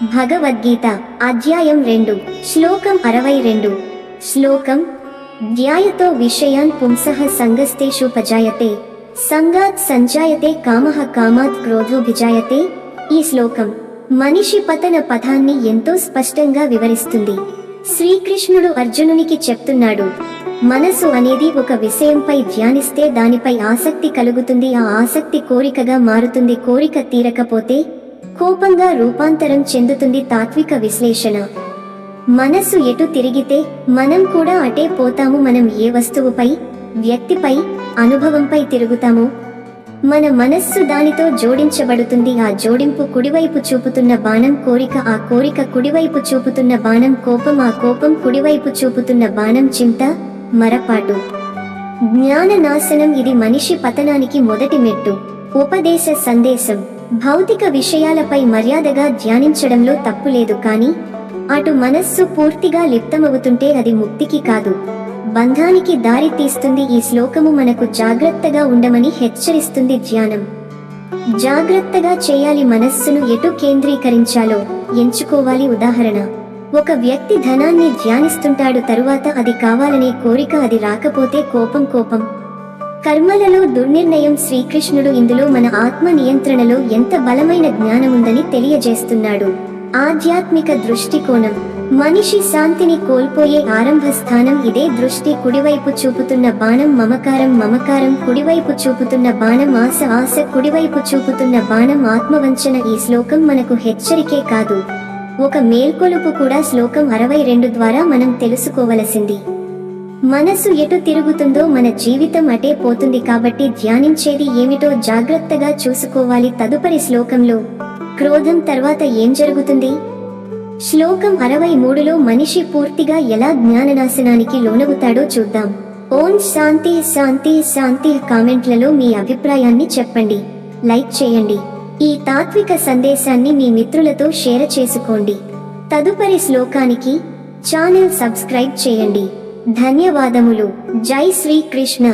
భగవద్గీత అధ్యాయం 2 శ్లోకం 62 శ్లోకం ధ్యాయతో విషయాన్ పుంసః సంగస్తేషు పజాయతే సంగాత్ సంజాయతే కామః కామాత్ క్రోధోభిజాయతే. ఈ శ్లోకం మనిషి పతన పథాన్ని ఎంతో స్పష్టంగా వివరిస్తుంది. శ్రీకృష్ణుడు అర్జునునికి చెప్తున్నాడు, మనసు అనేది ఒక విషయంపై ధ్యానిస్తే దానిపై ఆసక్తి కలుగుతుంది, ఆ ఆసక్తి కోరికగా మారుతుంది, కోరిక తీరకపోతే కోపంగా రూపాంతరం చెందుతుంది. తాత్విక విశ్లేషణ: మనసు ఎటు తిరిగితే మనం కూడా అటే పోతాము. మనం ఏ వస్తువుపై, వ్యక్తిపై, అనుభవంపై తిరుగుతామో మన మనస్సు దానితో జోడించబడుతుంది. ఆ జోడింపు కుడివైపు చూపుతున్న బాణం కోరిక, ఆ కోరిక కుడివైపు చూపుతున్న బాణం కోపం, ఆ కోపం కుడివైపు చూపుతున్న బాణం చింత, మరపాటు, జ్ఞాన నాశనం. ఇది మనిషి పతనానికి మొదటి మెట్టు. ఉపదేశ సందేశం: భౌతిక విషయాలపై మర్యాదగా ధ్యానించడంలో తప్పులేదు, కానీ అటు మనస్సు పూర్తిగా లిప్తమవుతుంటే అది ముక్తికి కాదు, బంధానికి దారి తీస్తుంది. ఈ శ్లోకము మనకు జాగ్రత్తగా ఉండమని హెచ్చరిస్తుంది. ధ్యానం జాగ్రత్తగా చేయాలి, మనస్సును ఎటు కేంద్రీకరించాలో ఎంచుకోవాలి. ఉదాహరణ: ఒక వ్యక్తి ధనాన్ని ధ్యానిస్తుంటాడు, తరువాత అది కావాలనే కోరిక, అది రాకపోతే కోపం. కర్మలలో దుర్నిర్ణయం. శ్రీకృష్ణుడు ఇందులో మన ఆత్మ నియంత్రణలో ఎంత బలమైన జ్ఞానముందని తెలియజేస్తున్నాడు. ఆధ్యాత్మిక దృష్టికోణం: మనిషి శాంతిని కోల్పోయే ఆరంభ స్థానం ఇదే దృష్టి. కుడివైపు చూపుతున్న బాణం మమకారం, కుడివైపు చూపుతున్న బాణం ఆశ, కుడివైపు చూపుతున్న బాణం ఆత్మవంచన. ఈ శ్లోకం మనకు హెచ్చరికే కాదు, ఒక మేల్కొలుపు కూడా. శ్లోకం 62 ద్వారా మనం తెలుసుకోవలసింది: మనసు ఎటు తిరుగుతుందో మన జీవితం అటే పోతుంది. కాబట్టి ధ్యానించేది ఏమిటో జాగ్రత్తగా చూసుకోవాలి. తదుపరి శ్లోకంలో క్రోధం తర్వాత ఏం జరుగుతుంది? శ్లోకం 63లో మనిషి పూర్తిగా ఎలా జ్ఞాననాశనానికి లోనవుతాడో చూద్దాం. ఓం శాంతి శాంతి శాంతి. కామెంట్లలో మీ అభిప్రాయాన్ని చెప్పండి, లైక్ చేయండి. ఈ తాత్విక సందేశాన్ని మీ మిత్రులతో షేర్ చేసుకోండి. తదుపరి శ్లోకానికి ఛానల్ సబ్స్క్రైబ్ చేయండి. ధన్యవాదములు. జై శ్రీకృష్ణ.